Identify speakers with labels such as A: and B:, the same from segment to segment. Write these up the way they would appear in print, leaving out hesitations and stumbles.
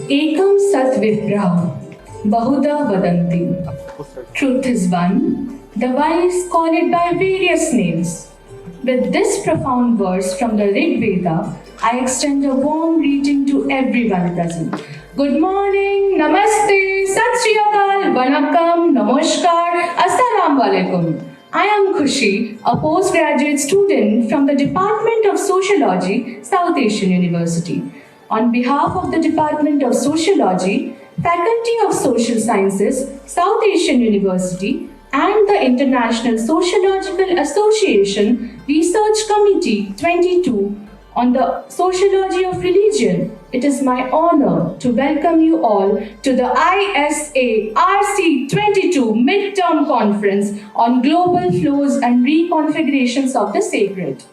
A: Ekam Sat Viprah, Bahuda Vadanti. Truth is one, the wise call it by various names. With this profound verse from the Rig Veda, I extend a warm greeting to everyone present. Good morning, Namaste, Sat Shri Akal, Vanakkam, Namaskar, Assalamu Alaikum. I am Khushi, a postgraduate student from the Department of Sociology, South Asian University. On behalf of the Department of Sociology, Faculty of Social Sciences, South Asian University, and the International Sociological Association Research Committee 22 on the Sociology of Religion, it is my honor to welcome you all to the ISSR RC22 Midterm Conference on Global Flows and Reconfigurations of the Sacred.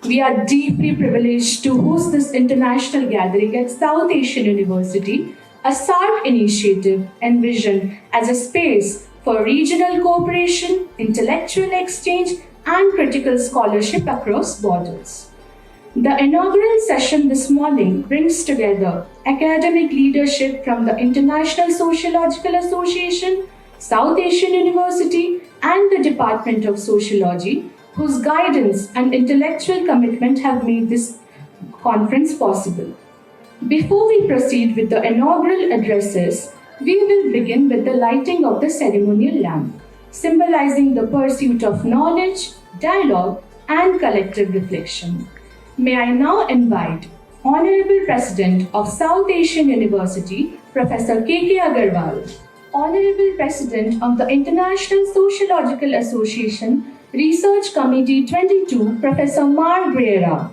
A: We are deeply privileged to host this international gathering at South Asian University, a SARC initiative envisioned as a space for regional cooperation, intellectual exchange, and critical scholarship across borders. The inaugural session this morning brings together academic leadership from the International Sociological Association, South Asian University, and the Department of Sociology, whose guidance and intellectual commitment have made this conference possible. Before we proceed with the inaugural addresses, we will begin with the lighting of the ceremonial lamp, symbolizing the pursuit of knowledge, dialogue, and collective reflection. May I now invite Honorable President of South Asian University, Professor K.K. Aggarwal, Honorable President of the International Sociological Association Research Committee 22, Professor Griera,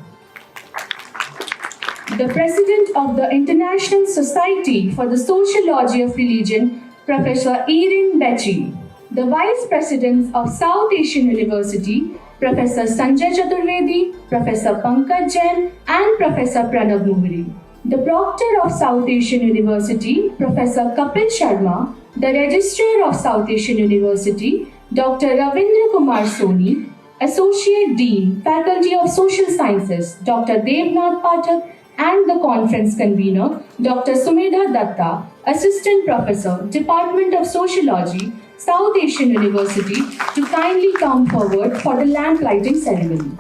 A: the President of the International Society for the Sociology of Religion, Professor Irene Becci, the Vice Presidents of South Asian University, Professor Sanjay Chaturvedi, Professor Pankaj Jain, and Professor Pranav Muhuri, the Proctor of South Asian University, Professor Kapil Sharma, the Registrar of South Asian University, Dr. Ravindra Kumar Soni, Associate Dean, Faculty of Social Sciences, Dr. Nath Pathak, and the conference convener, Dr. Sumedha Dutta, Assistant Professor, Department of Sociology, South Asian University, to kindly come forward for the lamp lighting ceremony.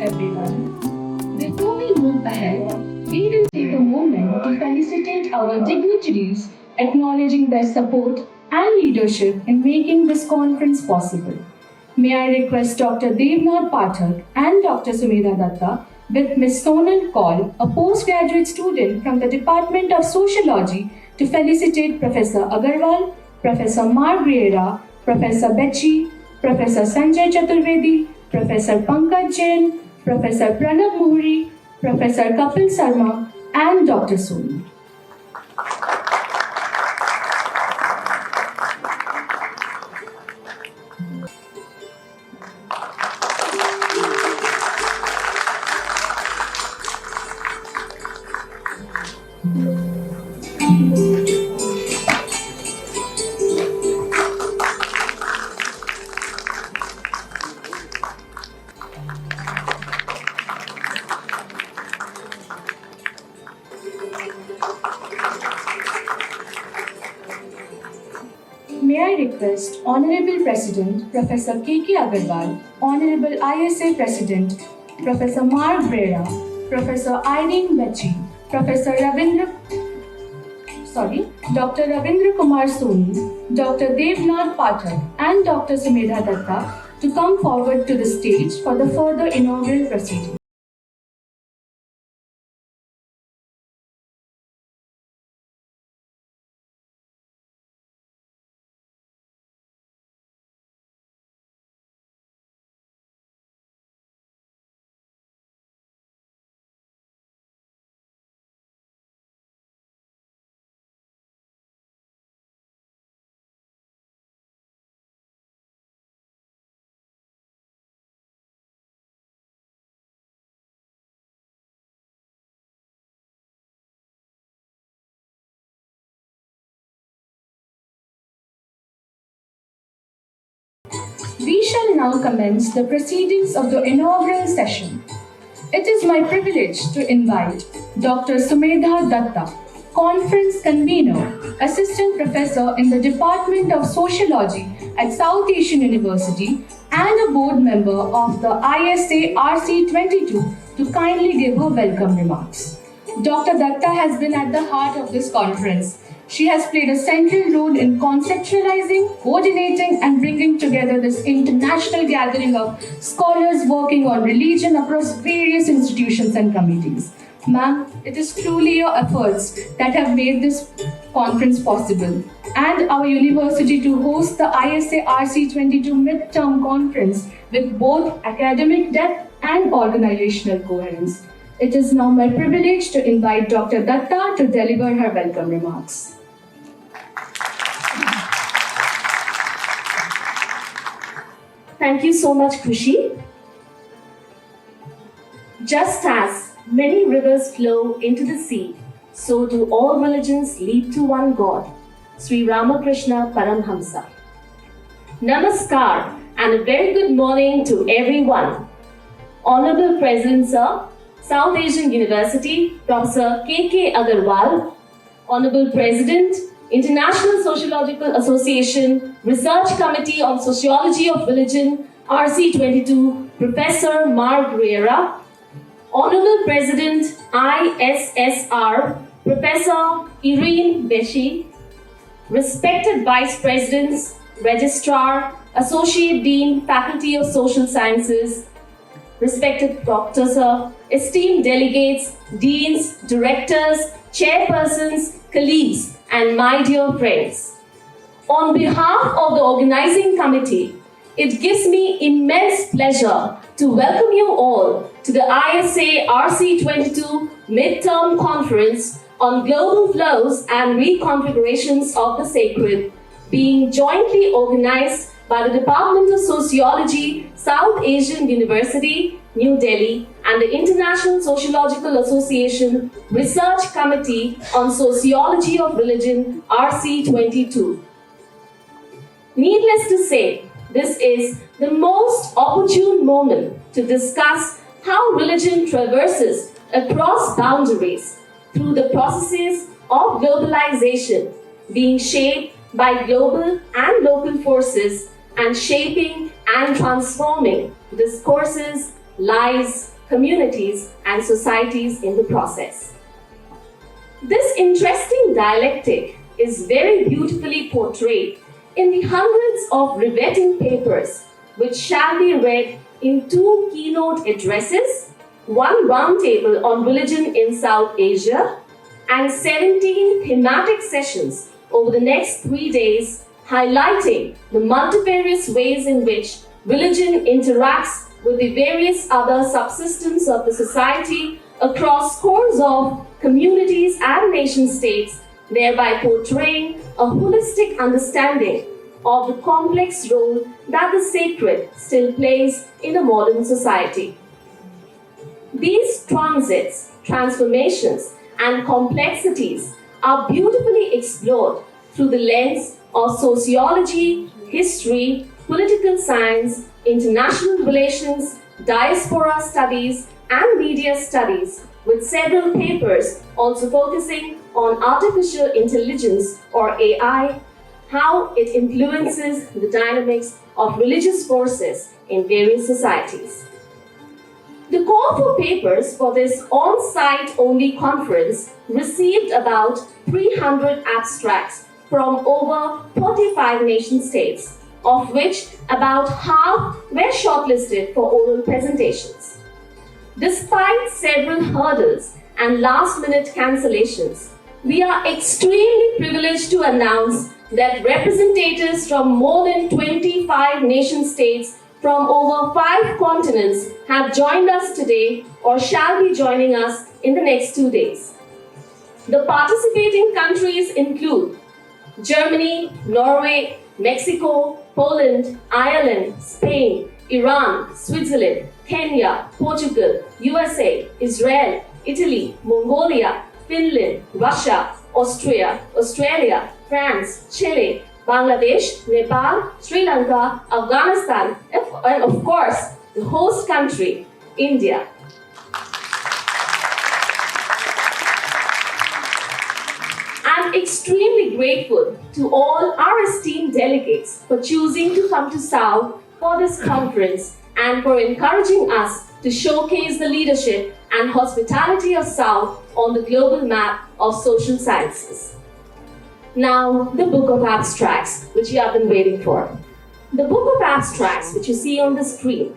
A: Everyone. Before we move ahead, we will take a moment to felicitate our dignitaries, acknowledging their support and leadership in making this conference possible. May I request Dr. Nath Pathak and Dr. Sumedha Dutta with Ms. Sonal Kaul, a postgraduate student from the Department of Sociology, to felicitate Professor Aggarwal, Professor Griera, Professor Becci, Professor Sanjay Chaturvedi, Professor Pankaj Jain, Professor Pranav Muhuri, Professor Kapil Sharma, and Dr. Soni. may I request Honorable President Professor K.K. Aggarwal, Honorable ISA President Professor Griera, Professor Irene Becci, Dr. Ravindra Kumar Soni, Dr. Nath Pathak, and Dr. Sumedha Dutta to come forward to the stage for the further inaugural proceedings. We shall now commence the proceedings of the inaugural session. It is my privilege to invite Dr. Sumedha Dutta, Conference Convenor, Assistant Professor in the Department of Sociology at South Asian University and a board member of the ISA RC22 to kindly give her welcome remarks. Dr. Dutta has been at the heart of this conference. She has played a central role in conceptualizing, coordinating, and bringing together this international gathering of scholars working on religion across various institutions and committees. Ma'am, it is truly your efforts that have made this conference possible, and our university to host the ISA RC22 midterm conference with both academic depth and organizational coherence. It is now my privilege to invite Dr. Dutta to deliver her welcome remarks.
B: Thank you so much, Khushi. Just as many rivers flow into the sea, so do all religions lead to one God, Sri Ramakrishna Paramhamsa. Namaskar and a very good morning to everyone. Honorable President Sir, South Asian University, Professor K.K. Aggarwal, Honorable President, International Sociological Association, Research Committee on Sociology of Religion, RC22, Professor Griera, Honorable President, ISSR, Professor Irene, Becci, respected Vice Presidents, Registrar, Associate Dean, Faculty of Social Sciences, respected Doctors, esteemed delegates, deans, directors, chairpersons, colleagues, and my dear friends. On behalf of the organizing committee, it gives me immense pleasure to welcome you all to the ISA RC22 Midterm Conference on Global Flows and Reconfigurations of the Sacred, being jointly organized by the Department of Sociology, South Asian University, New Delhi, and the International Sociological Association Research Committee on Sociology of Religion, RC22. Needless to say, this is the most opportune moment to discuss how religion traverses across boundaries through the processes of globalization, being shaped by global and local forces and shaping and transforming discourses, lives, communities, and societies in the process. This interesting dialectic is very beautifully portrayed in the hundreds of riveting papers which shall be read in 2 keynote addresses, 1 roundtable on religion in South Asia, and 17 thematic sessions over the next 3 days, highlighting the multifarious ways in which religion interacts with the various other subsystems of the society across scores of communities and nation-states, thereby portraying a holistic understanding of the complex role that the sacred still plays in a modern society. These transits, transformations, and complexities are beautifully explored through the lens of sociology, history, political science, international relations, diaspora studies, and media studies, with several papers also focusing on artificial intelligence or AI, how it influences the dynamics of religious forces in various societies. The call for papers for this on-site only conference received about 300 abstracts from over 45 nation states, of which about half were shortlisted for oral presentations. Despite several hurdles and last-minute cancellations, we are extremely privileged to announce that representatives from more than 25 nation states from over 5 continents have joined us today or shall be joining us in the next 2 days. The participating countries include Germany, Norway, Mexico, Poland, Ireland, Spain, Iran, Switzerland, Kenya, Portugal, USA, Israel, Italy, Mongolia, Finland, Russia, Austria, Australia, France, Chile, Bangladesh, Nepal, Sri Lanka, Afghanistan, and of course, the host country, India. I'm extremely grateful to all our esteemed delegates for choosing to come to South for this conference and for encouraging us to showcase the leadership and hospitality of South on the global map of social sciences. Now, the Book of Abstracts, which you have been waiting for. The Book of Abstracts, which you see on the screen,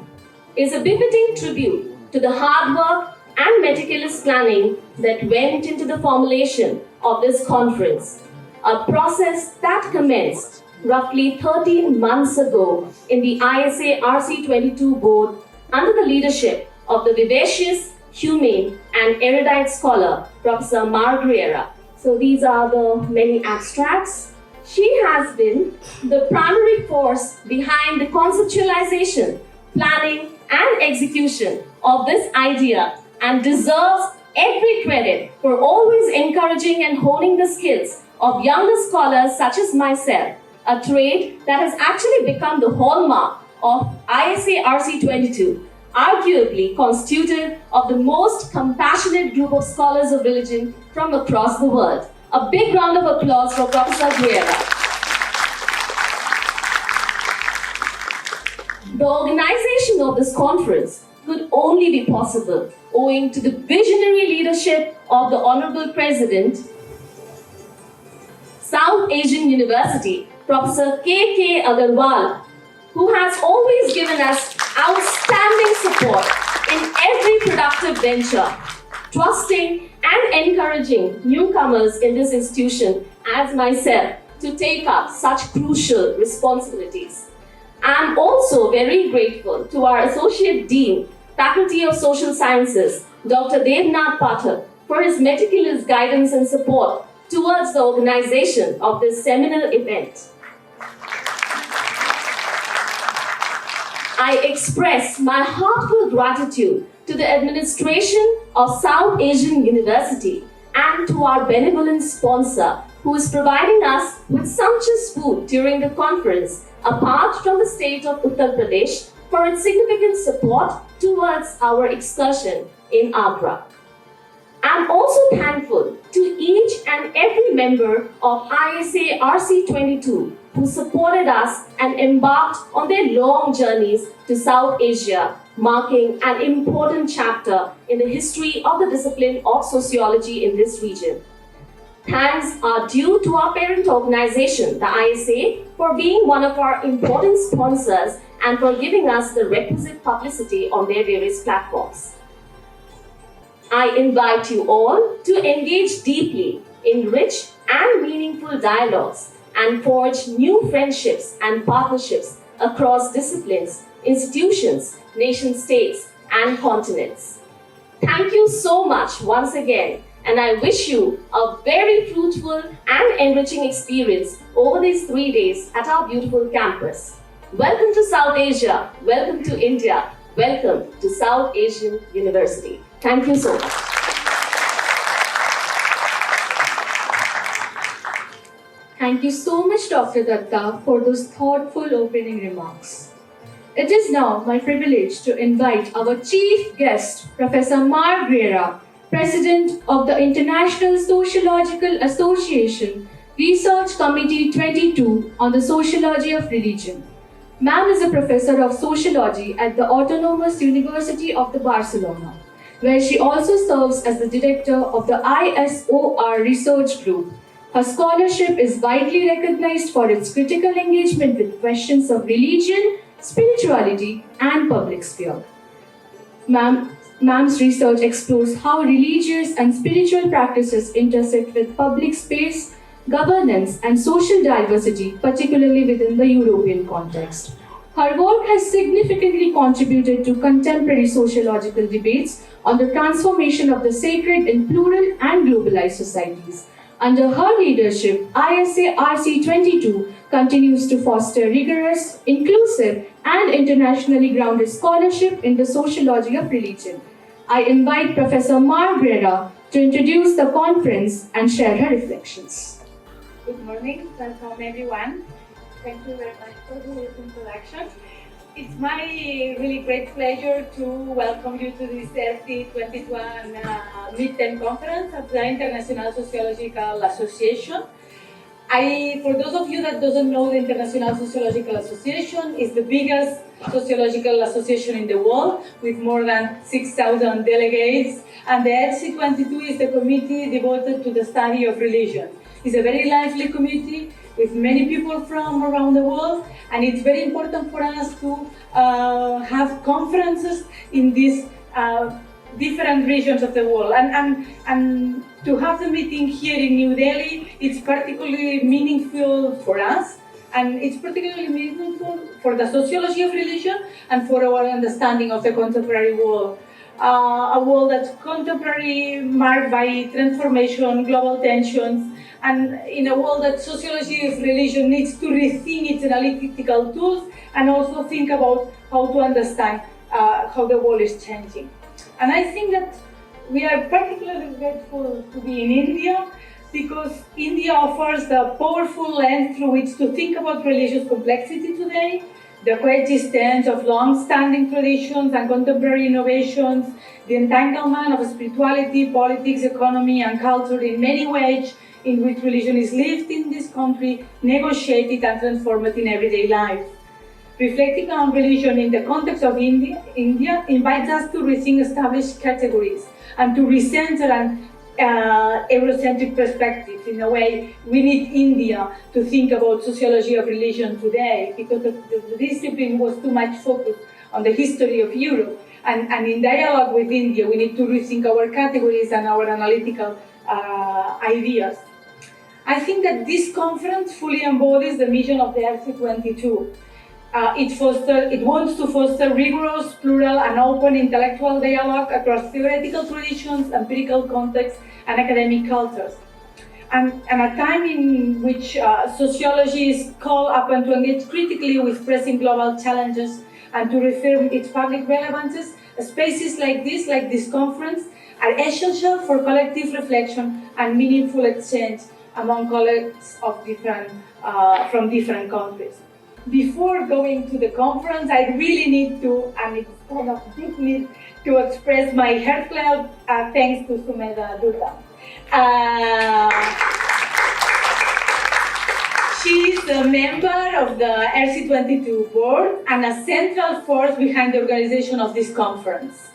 B: is a befitting tribute to the hard work and meticulous planning that went into the formulation of this conference, a process that commenced roughly 13 months ago in the ISA RC22 board under the leadership of the vivacious, humane, and erudite scholar, Professor Griera. So these are the many abstracts. She has been the primary force behind the conceptualization, planning, and execution of this idea and deserves every credit for always encouraging and honing the skills of younger scholars such as myself, a trait that has actually become the hallmark of ISA RC22, arguably constituted of the most compassionate group of scholars of religion from across the world. A big round of applause for Professor Griera. The organization of this conference could only be possible owing to the visionary leadership of the Honorable President, South Asian University, Professor K. Aggarwal, who has always given us outstanding support in every productive venture, trusting and encouraging newcomers in this institution as myself to take up such crucial responsibilities. I am also very grateful to our Associate Dean, Faculty of Social Sciences, Dr. Nath Pathak, for his meticulous guidance and support towards the organization of this seminal event. I express my heartfelt gratitude to the administration of South Asian University and to our benevolent sponsor who is providing us with sumptuous food during the conference, apart from the state of Uttar Pradesh for its significant support towards our excursion in Agra. I'm also thankful to each and every member of ISA RC22 who supported us and embarked on their long journeys to South Asia, marking an important chapter in the history of the discipline of sociology in this region. Thanks are due to our parent organization, the ISA, for being one of our important sponsors and for giving us the requisite publicity on their various platforms. I invite you all to engage deeply in rich and meaningful dialogues and forge new friendships and partnerships across disciplines, institutions, nation states, and continents. Thank you so much once again, and I wish you a very fruitful and enriching experience over these 3 days at our beautiful campus. Welcome to South Asia, welcome to India, welcome to South Asian University. Thank you so much.
A: Thank you so much, Dr. Dutta, for those thoughtful opening remarks. It is now my privilege to invite our chief guest, Professor Griera, President of the International Sociological Association, Research Committee 22 on the Sociology of Religion. Ma'am is a professor of sociology at the Autonomous University of the Barcelona, where she also serves as the director of the ISSR research group. Her scholarship is widely recognized for its critical engagement with questions of religion, spirituality, and public sphere. Ma'am's research explores how religious and spiritual practices intersect with public space, governance, and social diversity, particularly within the European context. Her work has significantly contributed to contemporary sociological debates on the transformation of the sacred in plural and globalized societies. Under her leadership, ISA RC22 continues to foster rigorous, inclusive, and internationally grounded scholarship in the sociology of religion. I invite Professor Griera to introduce the conference and share her reflections.
C: Good morning, welcome everyone. Thank you very much for this introduction. It's my really great pleasure to welcome you to this RC22 midterm conference of the International Sociological Association. For those of you that doesn't know, the International Sociological Association is the biggest sociological association in the world with more than 6,000 delegates, and the RC22 is the committee devoted to the study of religion. It's a very lively committee with many people from around the world, and it's very important for us to have conferences in these different regions of the world. And to have the meeting here in New Delhi, it's particularly meaningful for us, and it's particularly meaningful for the sociology of religion and for our understanding of the contemporary world. A world that's contemporary, marked by transformation, global tensions, and in a world that sociology of religion needs to rethink its analytical tools and also think about how to understand how the world is changing. And I think that we are particularly grateful to be in India because India offers the powerful lens through which to think about religious complexity today, the coexistence of long-standing traditions and contemporary innovations, the entanglement of spirituality, politics, economy, and culture in many ways in which religion is lived in this country, negotiated and transformed in everyday life. Reflecting on religion in the context of India invites us to rethink established categories and to recenter an Eurocentric perspective. In a way, we need India to think about sociology of religion today because the discipline was too much focused on the history of Europe. And in dialogue with India, we need to rethink our categories and our analytical ideas. I think that this conference fully embodies the mission of the RC22. It wants to foster rigorous, plural, and open intellectual dialogue across theoretical traditions, empirical contexts, and academic cultures. And a time in which sociology is called upon to engage critically with pressing global challenges and to reaffirm its public relevances, spaces like this conference, are essential for collective reflection and meaningful exchange among colleagues of from different countries. Before going to the conference, I really need to, and it's kind of deep need, to express my heartfelt thanks to Sumedha Dutta. She is a member of the RC22 board and a central force behind the organization of this conference.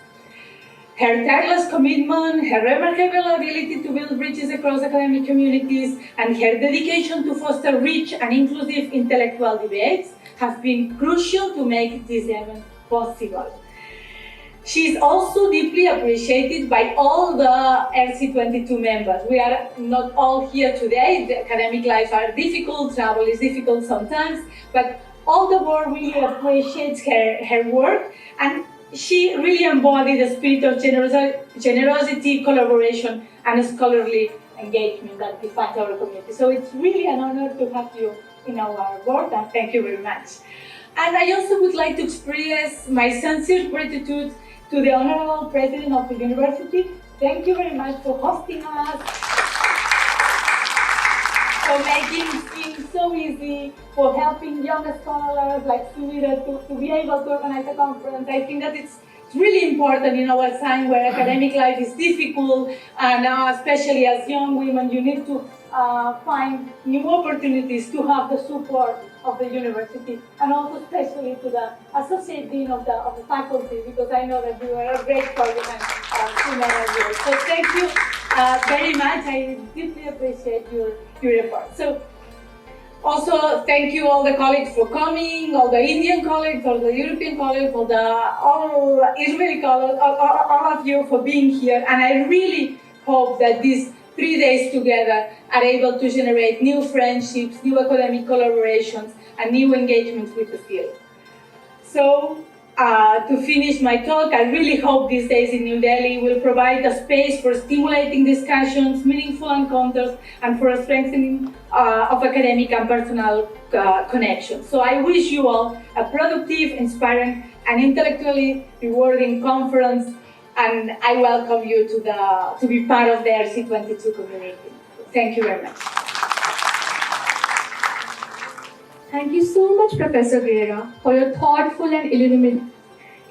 C: Her tireless commitment, her remarkable ability to build bridges across academic communities, and her dedication to foster rich and inclusive intellectual debates have been crucial to make this event possible. She is also deeply appreciated by all the RC22 members. We are not all here today. The academic lives are difficult, travel is difficult sometimes, but all the board really appreciates her work, and she really embodied the spirit of generosity, collaboration, and scholarly engagement that defines our community. So it's really an honor to have you in our board, and thank you very much. And I also would like to express my sincere gratitude to the Honorable President of the University. Thank you very much for hosting us, for making things so easy, for helping young scholars like Sumedha to be able to organize a conference. I think that it's It's really important in our time where academic life is difficult, and especially as young women, you need to find new opportunities to have the support of the university, and also especially to the associate dean of the faculty, because I know that you are a great colleague and Sumedha. So thank you very much. I deeply appreciate your effort. So also thank you all the colleagues for coming, all the Indian colleagues, all the European colleagues, all Israeli colleagues, all of you for being here. And I really hope that these 3 days together are able to generate new friendships, new academic collaborations, and new engagements with the field. So, to finish my talk, I really hope these days in New Delhi will provide a space for stimulating discussions, meaningful encounters, and for a strengthening of academic and personal connections. So I wish you all a productive, inspiring, and intellectually rewarding conference, and I welcome you to be part of the RC22 community. Thank you very much.
A: Thank you so much, Professor Griera, for your thoughtful and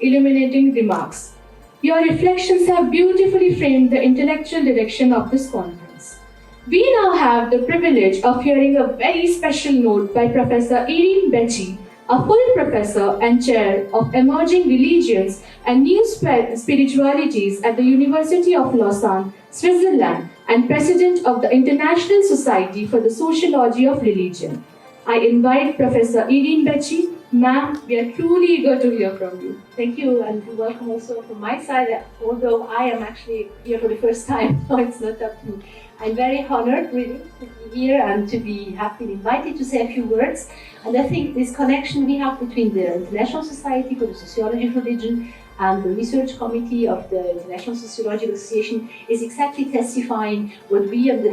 A: illuminating remarks. Your reflections have beautifully framed the intellectual direction of this conference. We now have the privilege of hearing a very special note by Professor Irene Becci, a full professor and chair of emerging religions and new spiritualities at the University of Lausanne, Switzerland, and president of the International Society for the Sociology of Religion. I invite Professor Irene Becci. Ma'am, we are truly eager to hear from you.
D: Thank you, and welcome also from my side, although I am actually here for the first time, so it's not up to me. I'm very honored, really, to be here and have been invited to say a few words. And I think this connection we have between the International Society for the Sociology of Religion and the Research Committee of the International Sociological Association is exactly testifying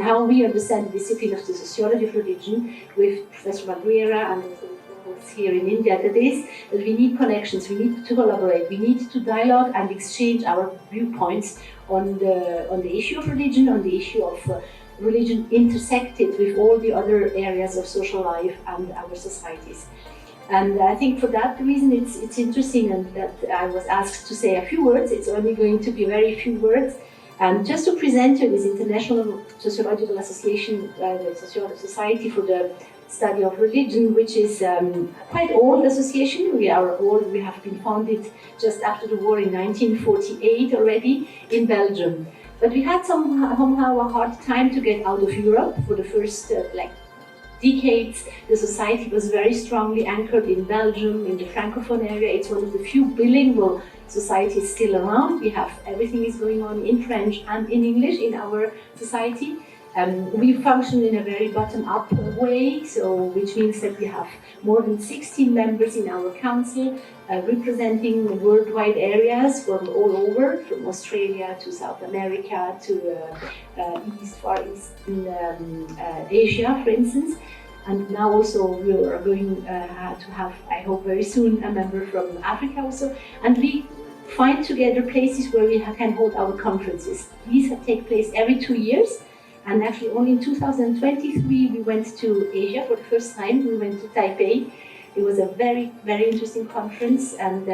D: how we understand the discipline of the Sociology of Religion with Professor Griera and here in India. That is that we need connections, we need to collaborate, we need to dialogue and exchange our viewpoints on the issue of religion, on the issue of religion intersected with all the other areas of social life and our societies. And I think for that reason it's interesting, and that I was asked to say a few words. It's only going to be very few words. And just to present you this International Sociological Association, the Society for the Study of Religion, which is quite old association. We have been founded just after the war in 1948 already in Belgium. But we had somehow a hard time to get out of Europe for the first decades. The society was very strongly anchored in Belgium, in the Francophone area. It's one of the few bilingual societies still around. Everything is going on in French and in English in our society. We function in a very bottom-up way, which means that we have more than 16 members in our council, representing worldwide areas from all over, from Australia to South America to Far East Asia, for instance. And now also we are going to have, I hope very soon, a member from Africa also. And we find together places where we can hold our conferences. These take place every 2 years. And actually only in 2023 we went to Asia for the first time. We went to Taipei. It was a very, very interesting conference, and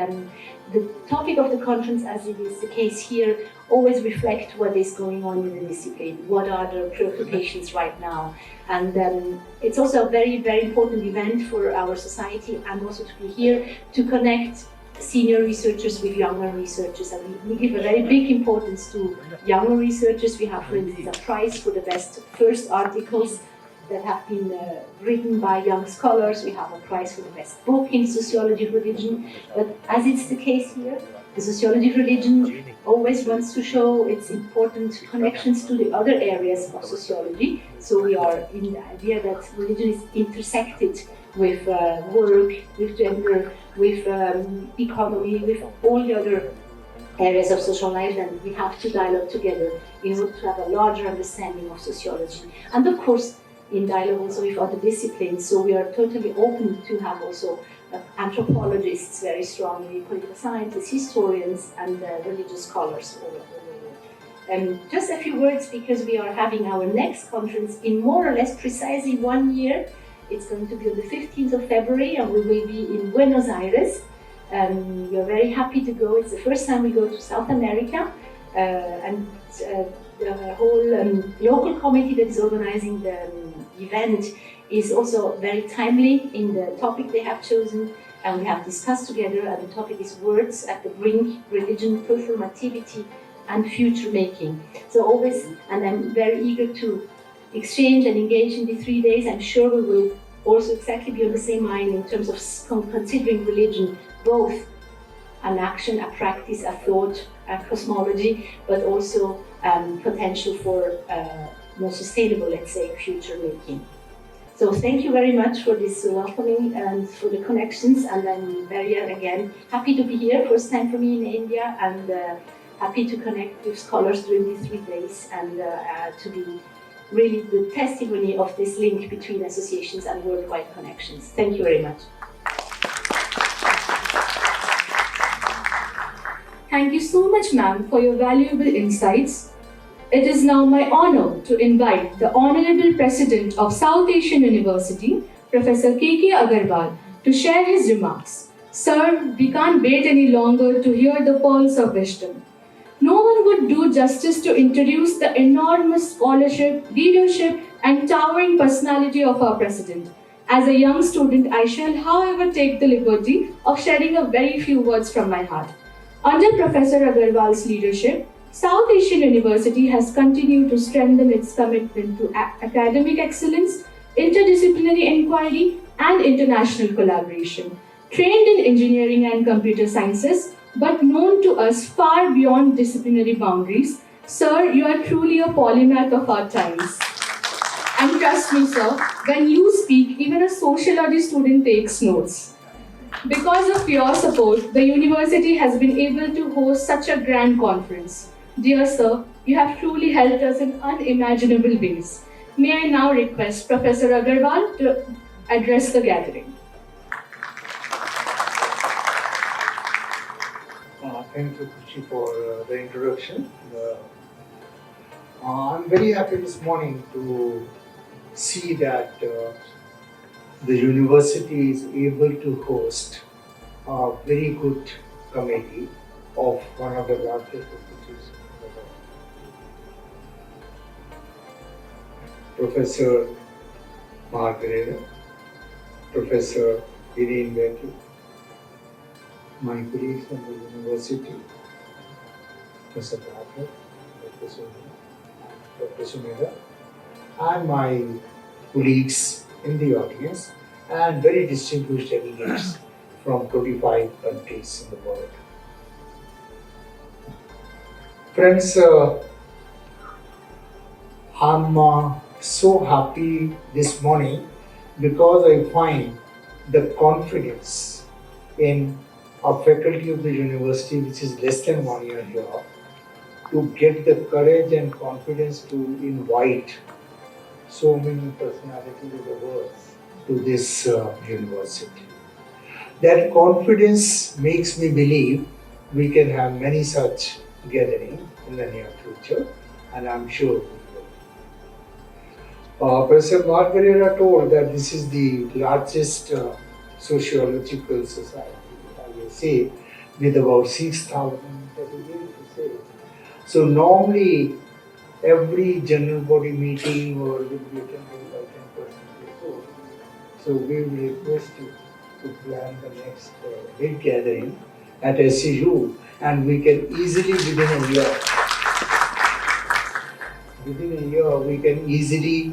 D: the topic of the conference, as it is the case here, always reflect what is going on in the discipline, what are the preoccupations right now. And it's also a very, very important event for our society, and also to be here to connect senior researchers with younger researchers, and we give a very big importance to younger researchers. We have, for instance, a prize for the best first articles that have been written by young scholars. We have a prize for the best book in sociology of religion. But as it's the case here, the sociology of religion always wants to show its important connections to the other areas of sociology. So we are in the idea that religion is intersected with work, with gender, with economy, with all the other areas of social life, and we have to dialogue together in order to have a larger understanding of sociology. And of course, in dialogue also with other disciplines. So we are totally open to have also anthropologists very strongly, political scientists, historians, and religious scholars all over. Just a few words, because we are having our next conference in more or less precisely 1 year. It's going to be on the 15th of February, and we will be in Buenos Aires. We are very happy to go. It's the first time we go to South America, and the whole local committee that is organizing the event is also very timely in the topic they have chosen, and we have discussed together, and the topic is Words at the Brink, Religion, Performativity and Future Making. So always, and I'm very eager to exchange and engage in the 3 days. I'm sure we will also exactly be on the same line in terms of considering religion, both an action, a practice, a thought, a cosmology, but also potential for more sustainable, let's say, future making. So thank you very much for this welcoming and for the connections, and I'm very, again, happy to be here, first time for me in India, and happy to connect with scholars during these 3 days, and to be really the testimony of this link between associations and worldwide connections. Thank you very much.
A: Thank you so much, ma'am, for your valuable insights. It is now my honor to invite the Honorable President of South Asian University, Professor K.K. Aggarwal, to share his remarks. Sir, we can't wait any longer to hear the pearls of wisdom. No one would do justice to introduce the enormous scholarship, leadership, and towering personality of our President. As a young student, I shall, however, take the liberty of sharing a very few words from my heart. Under Professor Aggarwal's leadership, South Asian University has continued to strengthen its commitment to academic excellence, interdisciplinary inquiry, and international collaboration. Trained in engineering and computer sciences, but known to us far beyond disciplinary boundaries, sir, you are truly a polymath of our times. And trust me, sir, when you speak, even a sociology student takes notes. Because of your support, the university has been able to host such a grand conference. Dear sir, you have truly helped us in unimaginable ways. May I now request Professor Aggarwal to address the gathering.
E: Thank you, Becci, for the introduction. I'm very happy this morning to see that the university is able to host a very good committee of one of the largest institutions in the world. Professor Griera, Professor Irene, Becci, my colleagues from the university, Professor Pathak, Dr. Sumedha, and my colleagues in the audience, and very distinguished delegates from 25 countries in the world. Friends, I'm so happy this morning because I find the confidence in a faculty of the university, which is less than 1 year here, to get the courage and confidence to invite so many personalities of the world to this university. That confidence makes me believe we can have many such gatherings in the near future, and I'm sure we will. Professor Griera told that this is the largest sociological society, I will say, with about 6,000 delegates. So normally every general body meeting will be attended by 10% or so. So we will request you to plan the next big gathering at SCU, and we can easily within a year we can easily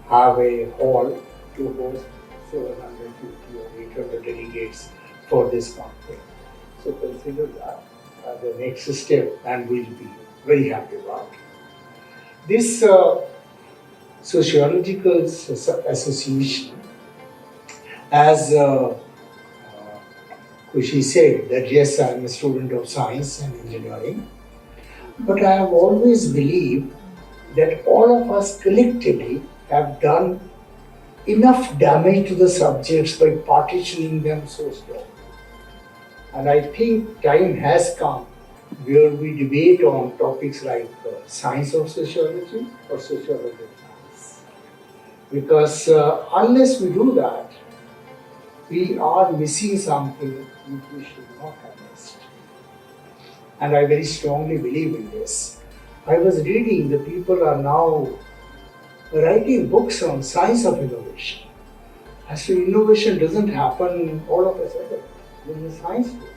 E: have a hall to host 750 or 800 delegates for this conference. So consider that as the next step, and we'll be very happy about it. This sociological association, as Kushi said, that yes, I'm a student of science and engineering, but I have always believed that all of us collectively have done enough damage to the subjects by partitioning them so strong. And I think time has come where we debate on topics like science of sociology or sociology of science. Because unless we do that, we are missing something which we should not have missed. And I very strongly believe in this. I was reading the people are now writing books on science of innovation. As to innovation doesn't happen all of a sudden. There's a science to it.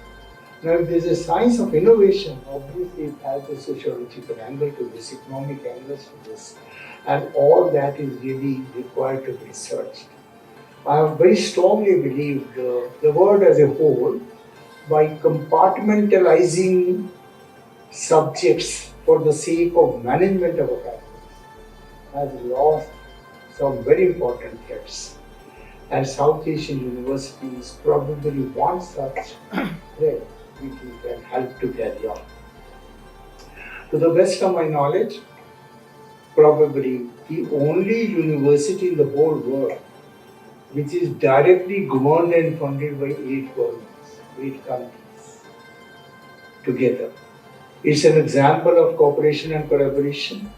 E: Now, if there's a science of innovation, obviously it has a sociological angle to this, economic angles to this, and all that is really required to be researched. I have very strongly believed the world as a whole, by compartmentalizing subjects for the sake of management of a campus, has lost some very important threads. And South Asian universities probably want such thread which we can help to carry on. To the best of my knowledge, probably the only university in the whole world which is directly governed and funded by 8 governments, 8 countries together. It's an example of cooperation and collaboration.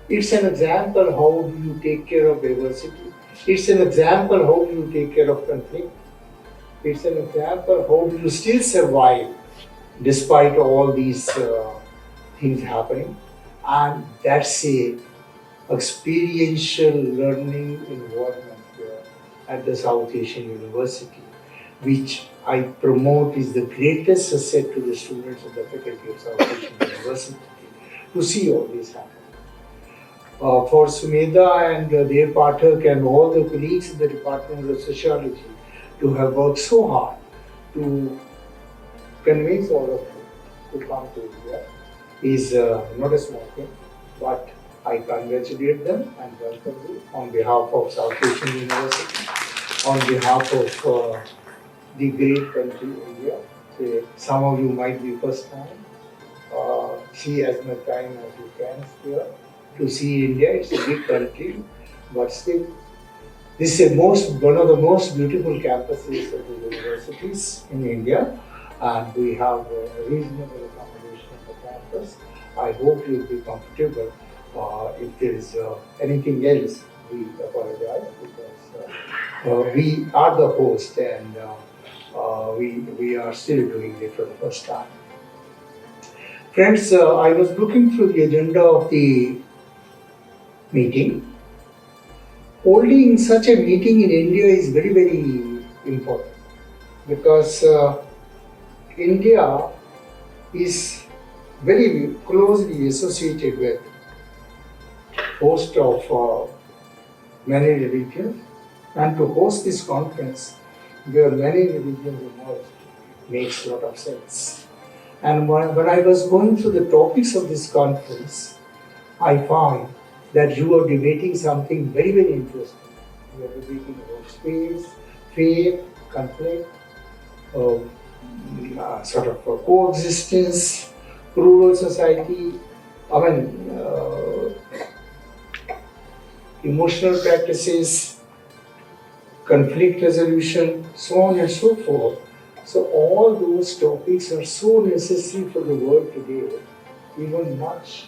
E: It's an example how do you take care of diversity. It's an example how do you take care of conflict. It's an example how do you still survive despite all these things happening. And that's a experiential learning environment here at the South Asian University, which I promote is the greatest asset to the students of the faculty of South Asian University to see all this happen. For Sumedha and their Pathak and all the colleagues in the Department of Sociology to have worked so hard to convince all of you to come to India is not a small thing, but I congratulate them and welcome you on behalf of South Asian University, on behalf of the great country India. Some of you might be first time. See as much time as you can here to see India. It's a big country, but still, this is one of the most beautiful campuses of the universities in India, and we have a reasonable accommodation on the campus. I hope you'll be comfortable. If there is anything else, we apologize because we are the host and we are still doing it for the first time. Friends, I was looking through the agenda of the meeting. Holding such a meeting in India is very, very important because India is very closely associated with host of many religions, and to host this conference where many religions emerged makes a lot of sense. And when I was going through the topics of this conference, I found that you are debating something very, very interesting. You are debating about space, faith, conflict, sort of coexistence, rural society, emotional practices, conflict resolution, so on and so forth. So all those topics are so necessary for the world today, even much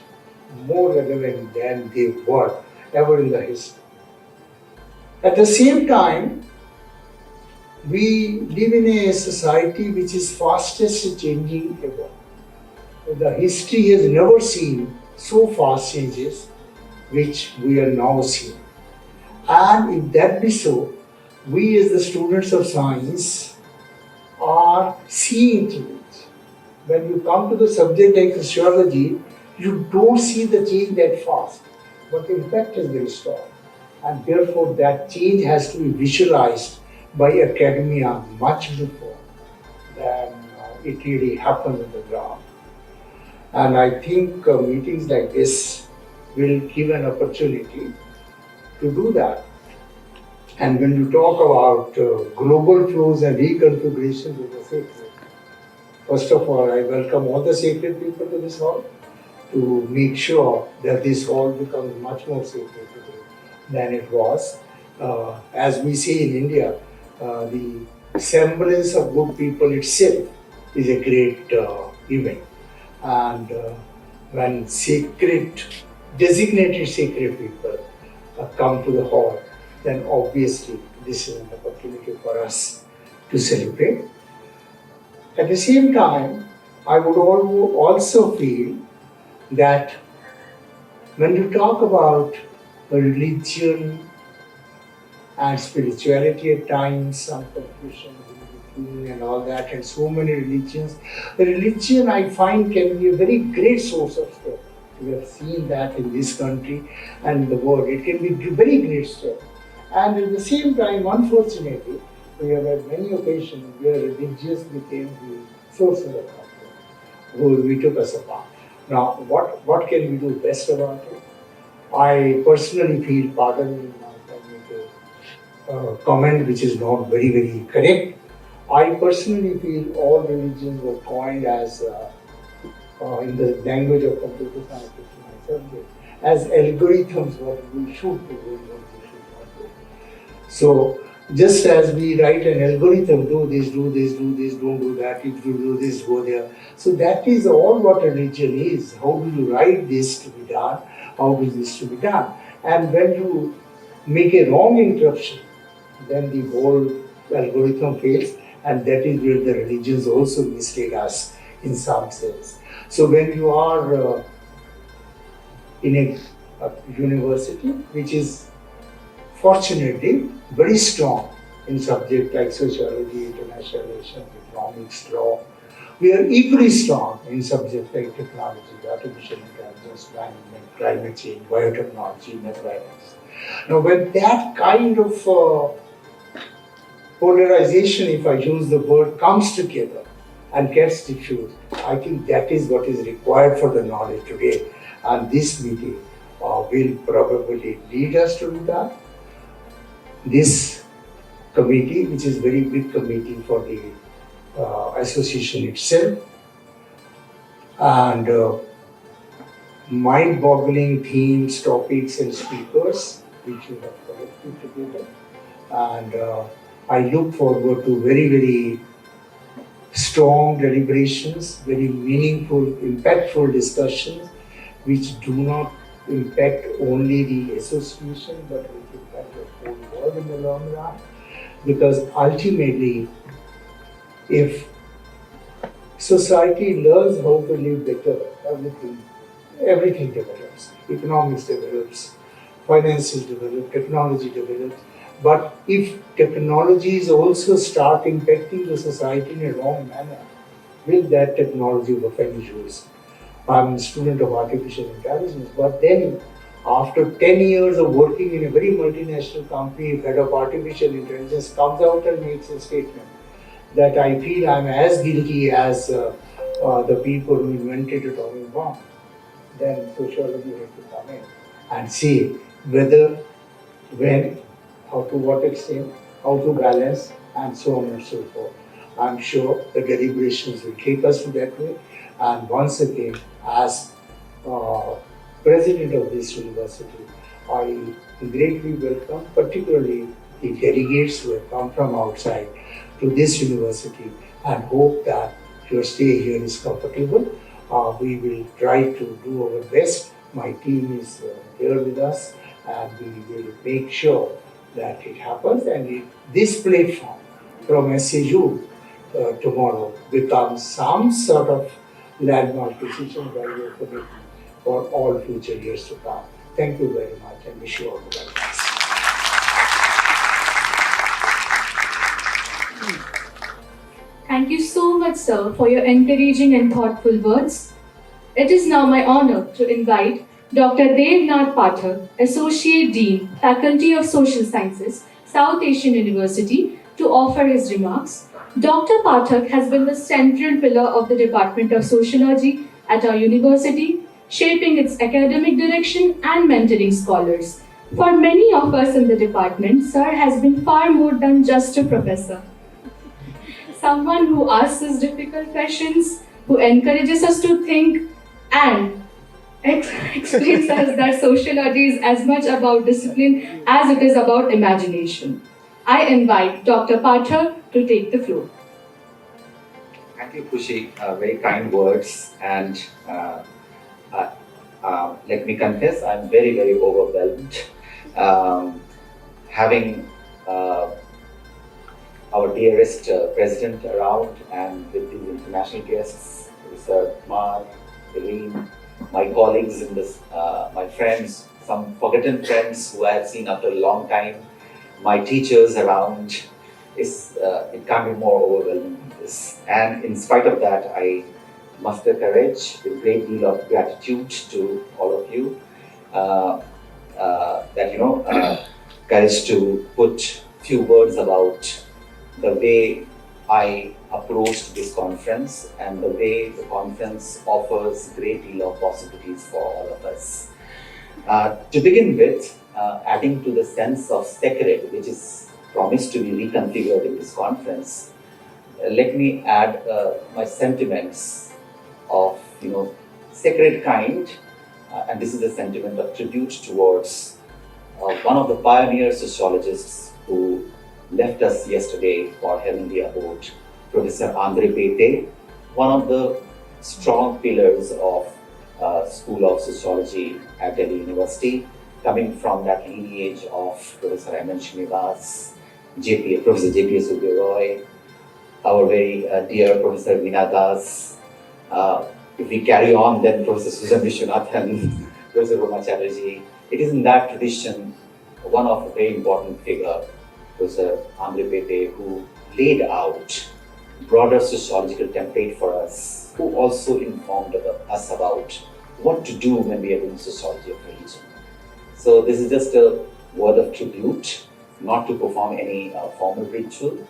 E: more relevant than they were ever in the history. At the same time, we live in a society which is fastest changing ever. The history has never seen so fast changes which we are now seeing. And if that be so, we as the students of science are seeing change. When you come to the subject like sociology, you don't see the change that fast, but the impact is very strong. And therefore that change has to be visualized by academia much before than it really happens on the ground. And I think meetings like this will give an opportunity to do that. And when you talk about global flows and reconfigurations of the sacred, first of all, I welcome all the sacred people to this hall to make sure that this hall becomes much more sacred today than it was. As we say in India, the semblance of good people itself is a great event. And when designated sacred people come to the hall, then obviously this is an opportunity for us to celebrate. At the same time, I would also feel that when you talk about religion and spirituality at times, some confusion in between and all that, and so many religions. The religion I find can be a very great source of strength. We have seen that in this country and the world. It can be a very great strength. And at the same time, unfortunately, we have had many occasions where religions became the source of the conflict, where we took us apart. Now, what can we do best about it? I personally feel, pardon me, comment which is not very, very correct. I personally feel all religions were coined as, in the language of computer science, as algorithms what we should do and what we should not do. So, just as we write an algorithm, do this, do this, do this, don't do that, if you do this, go there. So that is all what a religion is. How do you write this to be done? How is this to be done? And when you make a wrong interruption, then the whole algorithm fails, and that is where the religions also mistake us in some sense. So when you are in a university which is fortunately very strong in subjects like sociology, international relations, economics, law, we are equally strong in subjects like technology, artificial intelligence, climate change, biotechnology, mathematics. Now, when that kind of polarization, if I use the word, comes together and gets diffused, I think that is what is required for the knowledge today. And this meeting will probably lead us to do that. This committee, which is a very big committee for the association itself, and mind-boggling themes, topics, and speakers, which you have collected together. And I look forward to very, very strong deliberations, very meaningful, impactful discussions, which do not impact only the association, but which impact the whole world in the long run. Because ultimately, if society learns how to live better, everything develops. Economics develops, finances develop, technology develops. But if technologies also start impacting the society in a wrong manner, will that technology of any use? I'm a student of artificial intelligence, but then after 10 years of working in a very multinational company, head of artificial intelligence comes out and makes a statement that I feel I'm as guilty as the people who invented atomic bomb. Then sociology has to come in and see whether, when, how to what extent, how to balance, and so on and so forth. I'm sure the deliberations will take us to that way. And once again, as president of this university, I greatly welcome particularly the delegates who have come from outside to this university and hope that your stay here is comfortable. We will try to do our best. My team is here with us, and we will make sure that it happens, and this platform from SAU tomorrow becomes some sort of landmark decision by your committee for all future years to come. Thank you very much, and wish you all the best.
A: Thank you so much, sir, for your encouraging and thoughtful words. It is now my honor to invite Dr. Nath Pathak, Associate Dean, Faculty of Social Sciences, South Asian University, to offer his remarks. Dr. Pathak has been the central pillar of the Department of Sociology at our university, shaping its academic direction and mentoring scholars. For many of us in the department, sir has been far more than just a professor. Someone who asks us difficult questions, who encourages us to think, and explains us that sociology is as much about discipline as it is about imagination. I invite Dr. Pathak to take the floor.
F: Thank you, Kushi. Very kind words, and let me confess, I'm very, very overwhelmed. Having our dearest president around, and with these international guests, Professor Kumar, Irene, my colleagues in this, my friends, some forgotten friends who I have seen after a long time, my teachers around. It can't be more overwhelming than this. And in spite of that, I muster courage with a great deal of gratitude to all of you. Courage to put few words about the way I approached this conference and the way the conference offers a great deal of possibilities for all of us. To begin with, adding to the sense of sacred, which is promised to be reconfigured in this conference, let me add my sentiments of sacred kind, and this is a sentiment of tribute towards one of the pioneer sociologists who left us yesterday for heavenly abode, Professor Andre Pete, one of the strong pillars of School of Sociology at Delhi University, coming from that lineage of Professor M.N. Srinivas, Professor J.P.S. Roy, our very dear Professor Veena Das. If we carry on, then Professor Susan Vishwanathan, Professor Roma Chatterjee. It is in that tradition, one of a very important figure, Professor Andre Pete, who laid out broader sociological template for us, who also informed us about what to do when we are doing sociology of religion. So this is just a word of tribute, not to perform any formal ritual,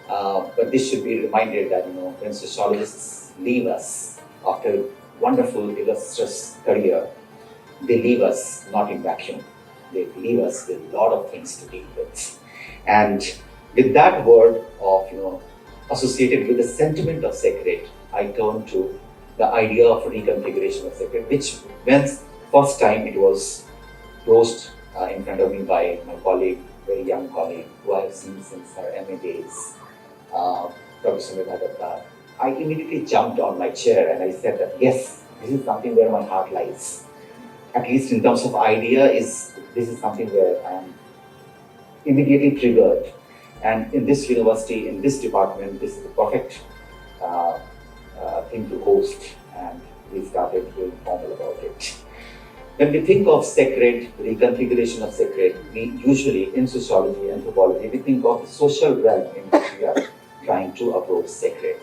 F: but this should be reminded that when sociologists leave us after a wonderful, illustrious career, they leave us not in vacuum. They leave us with a lot of things to deal with. And with that word of, associated with the sentiment of sacred, I turn to the idea of reconfiguration of sacred, which when first time it was broached in front of me by my colleague, very young colleague, who I have seen since her MA days, Dr. Sumedha Dutta, I immediately jumped on my chair and I said that yes, this is something where my heart lies. At least in terms of idea, this is something where I am immediately triggered. And in this university, in this department, this is the perfect thing to host, and we started being formal about it. When we think of sacred, reconfiguration of sacred, we usually, in sociology, anthropology, we think of the social realm in which we are trying to approach sacred.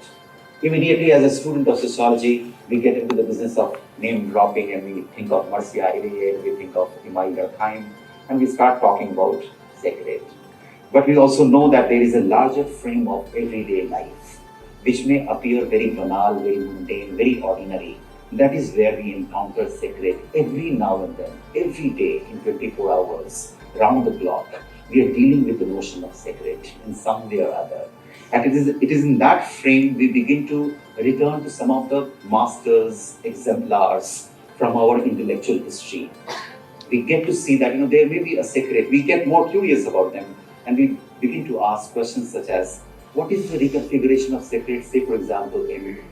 F: Immediately, as a student of sociology, we get into the business of name dropping, and we think of Marcia Iliad, we think of Imai Durkheim, and we start talking about sacred. But we also know that there is a larger frame of everyday life, which may appear very banal, very mundane, very ordinary. That is where we encounter sacred every now and then, every day in 24 hours, round the clock. We are dealing with the notion of sacred in some way or other. And it is in that frame we begin to return to some of the masters, exemplars from our intellectual history. We get to see that there may be a sacred. We get more curious about them, and we begin to ask questions such as, what is the reconfiguration of sacred? Say, for example, in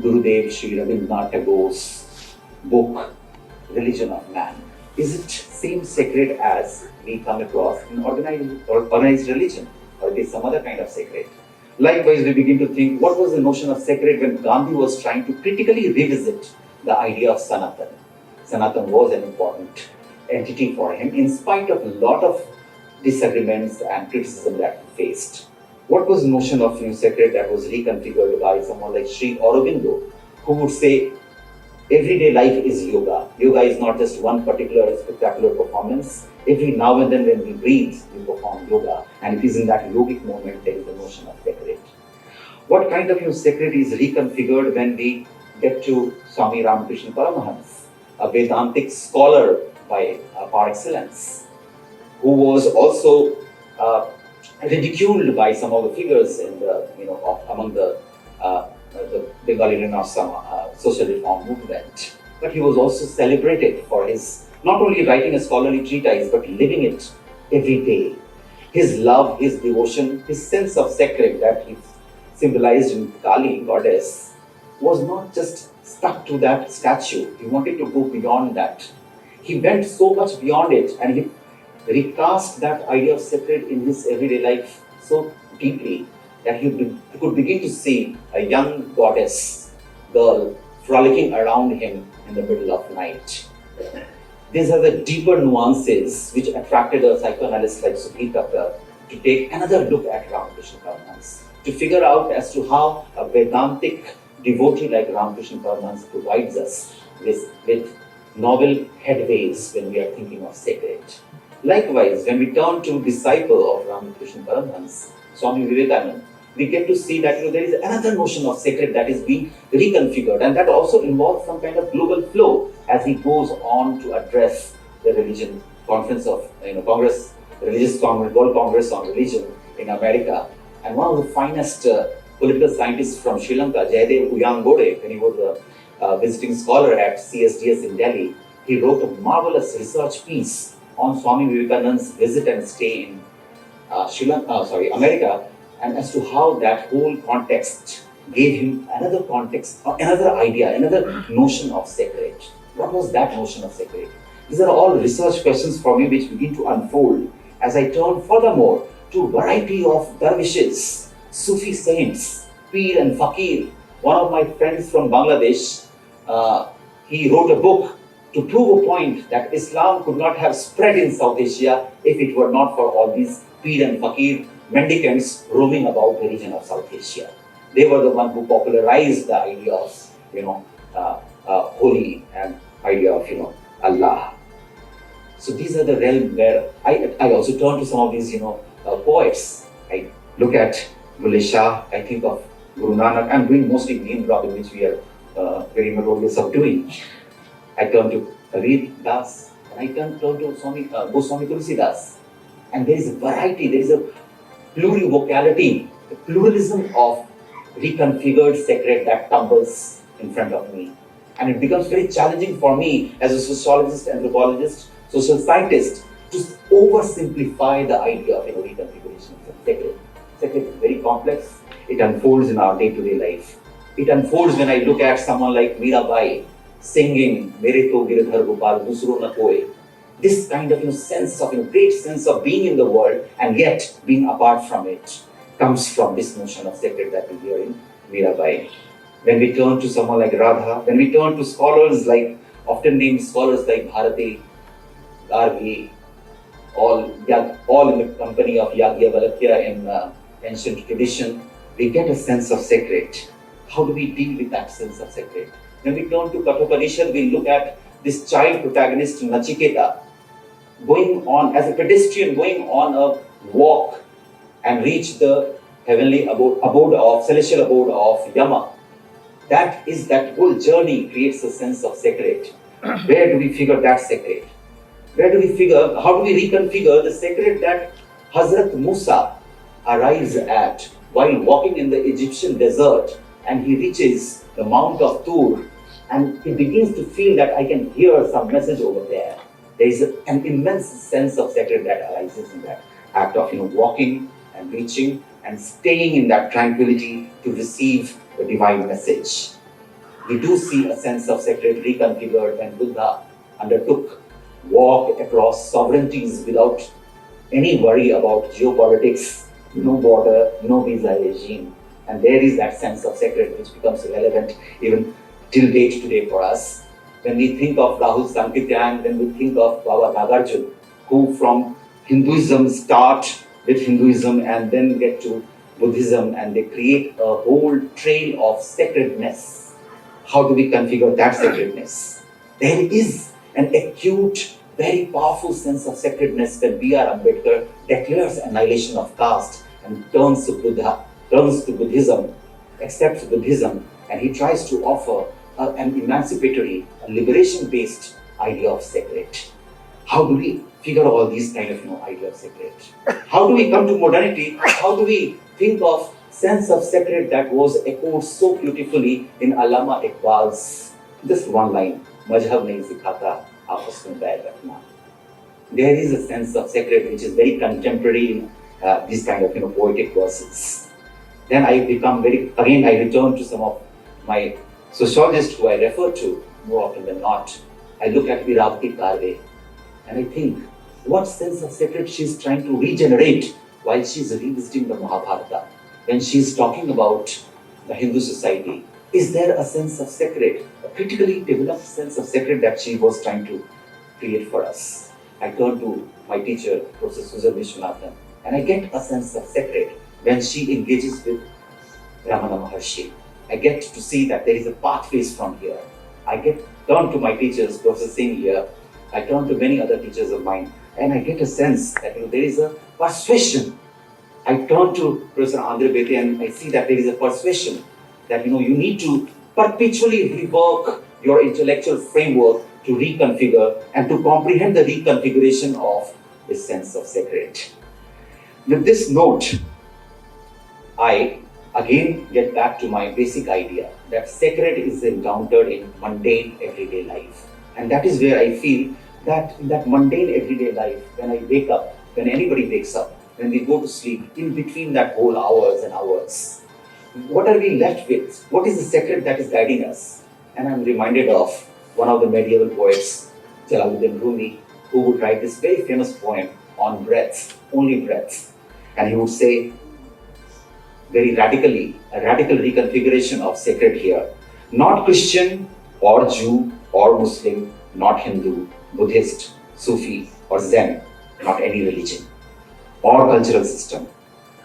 F: Gurudev Sri Ravindra Tagore's book, Religion of Man. Is it same sacred as we come across in organized religion? Or it is some other kind of sacred? Likewise, we begin to think, what was the notion of sacred when Gandhi was trying to critically revisit the idea of Sanatan? Sanatan was an important entity for him, in spite of a lot of disagreements and criticism that he faced. What was the notion of sacred that was reconfigured by someone like Sri Aurobindo, who would say, everyday life is yoga. Yoga is not just one particular spectacular performance. Every now and then when we breathe, we perform yoga. And it is in that yogic moment there is a notion of sacred. What kind of sacred is reconfigured when we get to Swami Ramakrishna Paramahans, a Vedantic scholar par excellence, who was also ridiculed by some of the figures in among the Bengali Renaissance social reform movement. But he was also celebrated for his not only writing a scholarly treatise, but living it every day. His love, his devotion, his sense of sacred that he symbolized in Kali, goddess, was not just stuck to that statue. He wanted to go beyond that. He went so much beyond it, and he recast that idea of sacred in his everyday life so deeply that you could begin to see a young goddess girl frolicking around him in the middle of night. These are the deeper nuances which attracted a psychoanalyst like Sumedha to take another look at Ramakrishna Paramahansa, to figure out as to how a Vedantic devotee like Ramakrishna Paramahansa provides us with novel headways when we are thinking of sacred. Likewise, when we turn to disciple of Ramakrishna Paramahansa, Swami Vivekananda, we get to see that there is another notion of sacred that is being reconfigured, and that also involves some kind of global flow as he goes on to address the religion conference of Congress, religious congress, World Congress on Religion in America. And one of the finest political scientists from Sri Lanka, Jayadev Uyangode, when he was a visiting scholar at CSDS in Delhi, he wrote a marvelous research piece on Swami Vivekananda's visit and stay in America, and as to how that whole context gave him another context, another idea, another notion of sacred. What was that notion of sacred? These are all research questions for me which begin to unfold as I turn furthermore to a variety of dervishes, Sufi saints, Peer and Fakir. One of my friends from Bangladesh, he wrote a book to prove a point that Islam could not have spread in South Asia if it were not for all these Peer and Fakir mendicants roaming about the region of South Asia. They were the one who popularized the idea of holy and idea of Allah. So these are the realm where I also turn to some of these poets. I look at Bulleh Shah, I think of Guru Nanak. I'm doing mostly name dropping, which we are very melodious of doing. I turn to Kabir Das, and I turn to Goswami Tulsi Das. And there is a variety, there is a plurivocality, the pluralism of reconfigured sacred that tumbles in front of me. And it becomes very challenging for me as a sociologist, anthropologist, social scientist to oversimplify the idea of reconfiguration of sacred. Sacred is very complex. It unfolds in our day-to-day life. It unfolds when I look at someone like Mirabai singing Mere to Giridhar Gopal Dusro Na Koi. This kind of sense of great sense of being in the world and yet being apart from it comes from this notion of sacred that we hear in Mirabai. When we turn to someone like Radha, when we turn to scholars like, often named scholars like Bharati, Gargi, all in the company of Yagyavalakya in ancient tradition, we get a sense of sacred. How do we deal with that sense of sacred? When we turn to Kathopanishad, we look at this child protagonist Nachiketa going on as a pedestrian, going on a walk and reach the heavenly celestial abode of Yama. That whole journey creates a sense of sacred. Where do we figure that sacred? How do we reconfigure the sacred that Hazrat Musa arrives at while walking in the Egyptian desert, and he reaches the Mount of Tur and he begins to feel that I can hear some message over there. There is an immense sense of sacred that arises in that act of walking and reaching and staying in that tranquility to receive the divine message. We do see a sense of sacred reconfigured when Buddha undertook walk across sovereignties without any worry about geopolitics, no border, no visa regime. And there is that sense of sacred which becomes relevant even till date today for us. When we think of Rahul Sankrityan, when we think of Baba Nagarjun, who from Hinduism start with Hinduism and then get to Buddhism, and they create a whole trail of sacredness. How do we configure that sacredness? There is an acute, very powerful sense of sacredness when B.R. Ambedkar declares annihilation of caste and turns to Buddhism, accepts Buddhism, and he tries to offer an emancipatory, a liberation-based idea of sacred. How do we figure all these kind of idea of sacred? How do we come to modernity? How do we think of sense of sacred that was echoed so beautifully in Allama Iqbal's just one line, Majhab nahi sikhata, aapas mein pair rakhna. There is a sense of sacred which is very contemporary in these kind of poetic verses. Then I return to some of my sociologists who I refer to more often than not. I look at Viravati Karve and I think what sense of sacred she is trying to regenerate while she's revisiting the Mahabharata, when she's talking about the Hindu society, is there a sense of sacred, a critically developed sense of sacred that she was trying to create for us? I turn to my teacher, Professor Susan Vishwanathan, and I get a sense of sacred when she engages with Ramana Maharshi. I get to see that there is a pathways from here. I turn to my teachers, Professor Singh here, I turn to many other teachers of mine, and I get a sense that there is a persuasion. I turn to Professor Andre Bete and I see that there is a persuasion that you need to perpetually rework your intellectual framework to reconfigure and to comprehend the reconfiguration of this sense of sacred. With this note, I again get back to my basic idea that sacred is encountered in mundane everyday life. And that is where I feel that in that mundane everyday life, when I wake up, when anybody wakes up, when we go to sleep, in between that whole hours and hours, what are we left with? What is the sacred that is guiding us? And I'm reminded of one of the medieval poets, Jalaluddin Rumi, who would write this very famous poem on breath, only breath. And he would say, very radically, a radical reconfiguration of sacred here. Not Christian or Jew or Muslim, not Hindu, Buddhist, Sufi or Zen, not any religion or cultural system.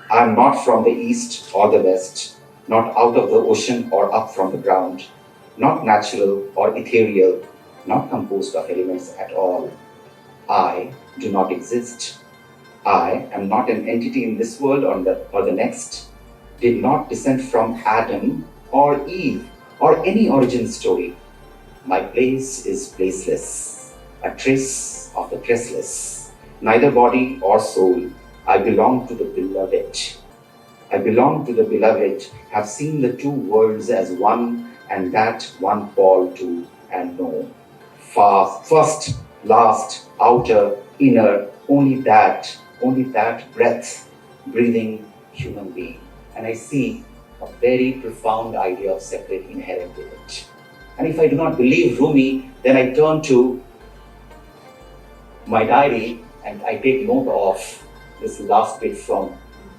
F: I am not from the east or the west, not out of the ocean or up from the ground, not natural or ethereal, not composed of elements at all. I do not exist. I am not an entity in this world or the next, did not descend from Adam or Eve or any origin story. My place is placeless, a trace of the traceless, neither body or soul. I belong to the beloved. I belong to the beloved, have seen the two worlds as one, and that one fall to and know. First, last, outer, inner, only that breath, breathing human being. And I see a very profound idea of sacred inherent in it. And if I do not believe Rumi, then I turn to my diary and I take note of this last bit from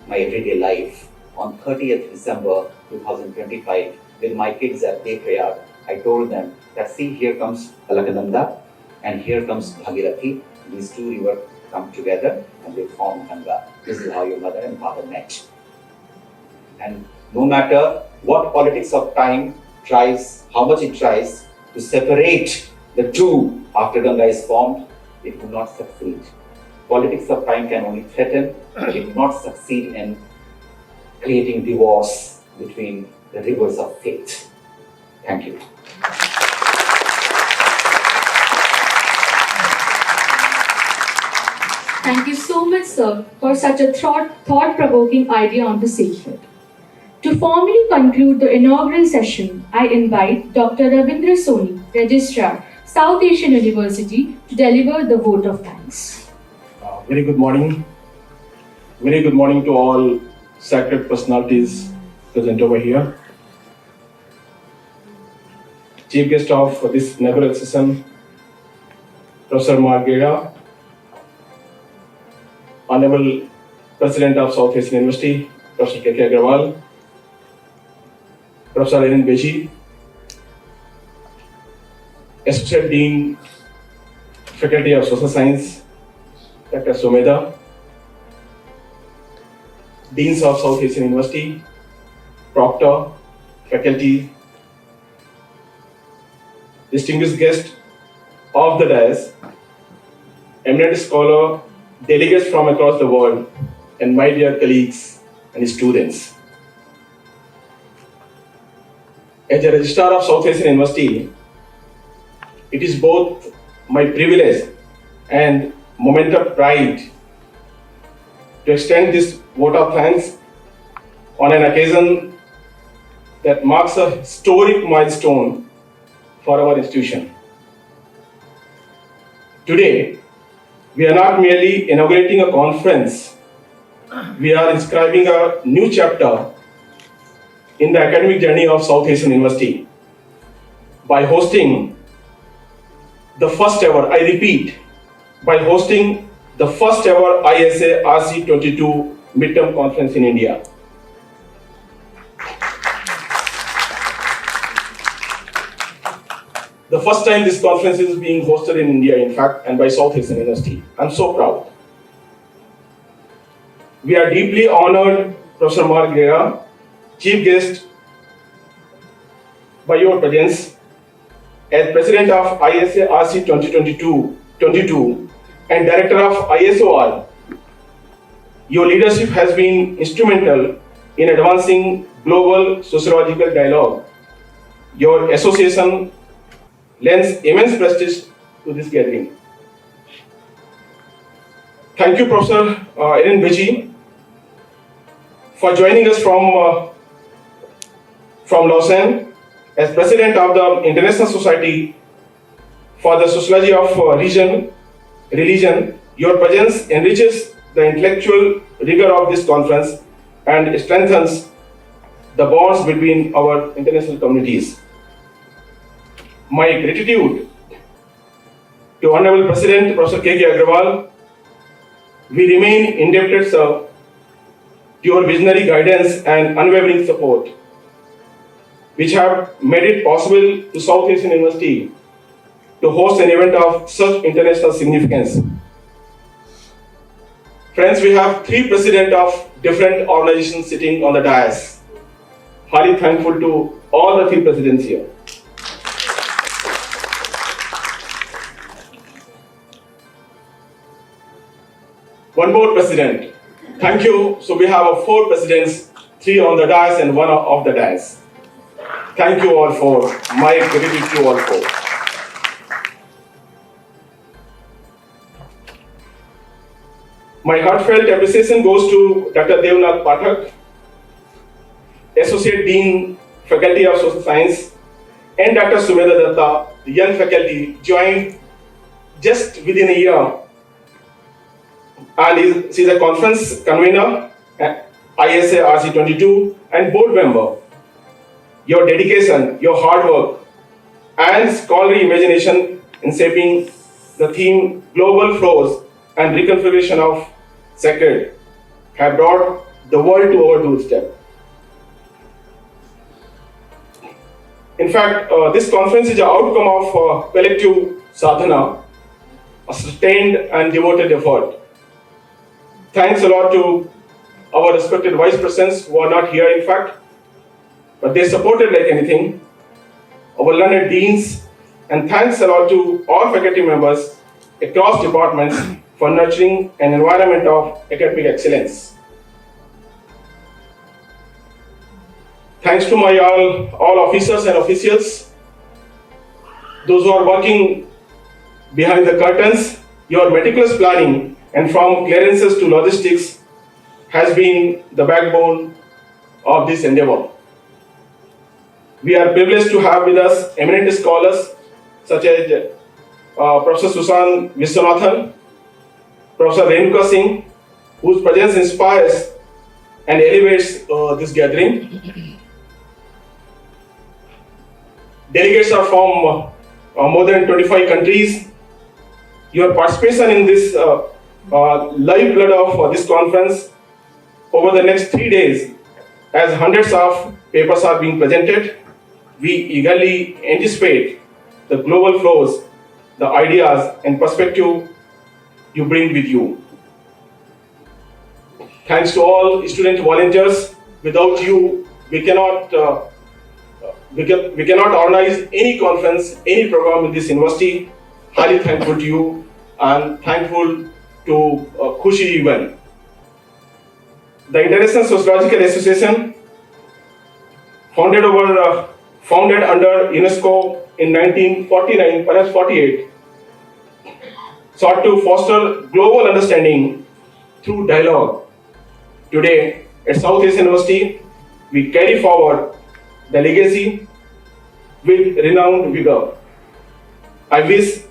F: my everyday life. On 30th December 2025, with my kids at day prayer, I told them that see, here comes Alakananda and here comes Bhagirathi. These two rivers come together and they form Ganga. This is how your mother and father met. And no matter what politics of time tries, how much it tries to separate the two after Ganga is formed, it will not succeed. Politics of time can only threaten, it will not succeed in creating divorce between the rivers of faith. Thank you.
A: Thank you so much, sir, for such a thought-provoking idea on the sacred. To formally conclude the inaugural session, I invite Dr. Ravindra Soni, Registrar, South Asian University, to deliver the vote of thanks.
G: Very good morning. Very good morning to all sacred personalities present over here. Chief guest of this inaugural session, Professor Griera, Honorable President of South Asian University, Professor Aggarwal, Professor Irene Becci, Associate Dean, Faculty of Social Science, Dr. Sumedha, Deans of South Asian University, Proctor, faculty, distinguished guest of the dais, eminent scholar, delegates from across the world, and my dear colleagues and students. As a Registrar of South Asian University, it is both my privilege and moment of pride to extend this vote of thanks on an occasion that marks a historic milestone for our institution. Today, we are not merely inaugurating a conference, we are inscribing a new chapter in the academic journey of South Asian University by hosting the first ever, I repeat, by hosting the first ever ISSR RC22 midterm conference in India. The first time this conference is being hosted in India, in fact, and by Southeastern University. I'm so proud. We are deeply honored, Professor Griera, Chief Guest, by your presence as President of ISSR 2022 and Director of ISSR. Your leadership has been instrumental in advancing global sociological dialogue. Your association lends immense prestige to this gathering. Thank you, Professor Irene Becci, for joining us from Lausanne as President of the International Society for the Sociology of Religion. Your presence enriches the intellectual rigor of this conference and strengthens the bonds between our international communities. My gratitude to Honorable President Professor K.K. Aggarwal. We remain indebted, sir, to your visionary guidance and unwavering support, which have made it possible to Southeastern University to host an event of such international significance. Friends, we have 3 presidents of different organizations sitting on the dais. Highly thankful to all the 3 presidents here. One more president. Thank you. So we have 4 presidents, 3 on the dais and 1 off the dais. Thank you all for my gratitude to all 4. My heartfelt appreciation goes to Dr. Nath Pathak, Associate Dean, Faculty of Social Science, and Dr. Sumedha Dutta, the young faculty, joined just within a year, and she's a conference convener at ISSR RC22 and board member. Your dedication, your hard work, and scholarly imagination in shaping the theme Global Flows and Reconfiguration of Sacred have brought the world to our doorstep. In fact, this conference is an outcome of collective sadhana, a sustained and devoted effort. Thanks a lot to our respected vice presidents who are not here, in fact, but they supported like anything, our learned deans, and thanks a lot to all faculty members across departments for nurturing an environment of academic excellence. Thanks to my all officers and officials, those who are working behind the curtains. Your meticulous planning and from clearances to logistics has been the backbone of this endeavor. We are privileged to have with us eminent scholars such as Professor Susan Viswanathan, Professor Renuka Singh, whose presence inspires and elevates this gathering. Delegates are from more than 25 countries. Your participation in this lifeblood of this conference over the next 3 days, as hundreds of papers are being presented, we eagerly anticipate the global flows, the ideas and perspective you bring with you. Thanks to all student volunteers. Without you, we cannot organize any conference, any program in this university. Highly thankful to you and thankful to Khushi even. The International Sociological Association, founded under UNESCO in 1949, perhaps 48, sought to foster global understanding through dialogue. Today, at Southeast University, we carry forward the legacy with renowned vigor. I wish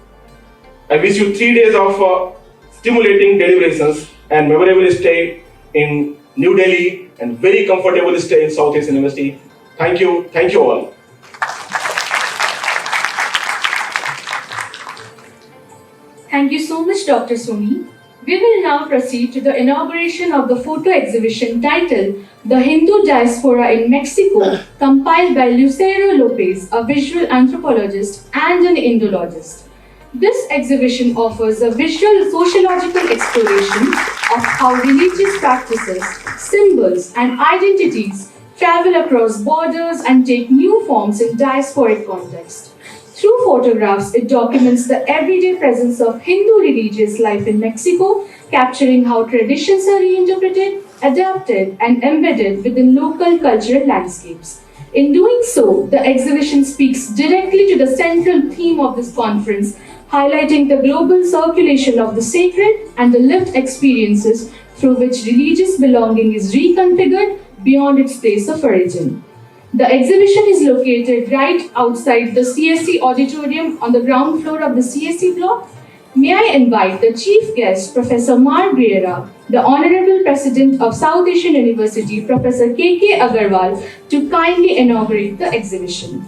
G: you 3 days of stimulating deliberations and memorable stay in New Delhi and very comfortable stay in Southeast University. Thank you all.
A: Thank you so much, Dr. Soni. We will now proceed to the inauguration of the photo exhibition titled The Hindu Diaspora in Mexico, compiled by Lucero Lopez, a visual anthropologist and an Indologist. This exhibition offers a visual sociological exploration of how religious practices, symbols, and identities travel across borders and take new forms in diasporic context. Through photographs, it documents the everyday presence of Hindu religious life in Mexico, capturing how traditions are reinterpreted, adapted, and embedded within local cultural landscapes. In doing so, the exhibition speaks directly to the central theme of this conference, highlighting the global circulation of the sacred and the lived experiences through which religious belonging is reconfigured beyond its place of origin. The exhibition is located right outside the CSC auditorium on the ground floor of the CSC block. May I invite the chief guest, Professor Griera, the Honorable President of South Asian University, Professor K.K. Aggarwal, to kindly inaugurate the exhibition.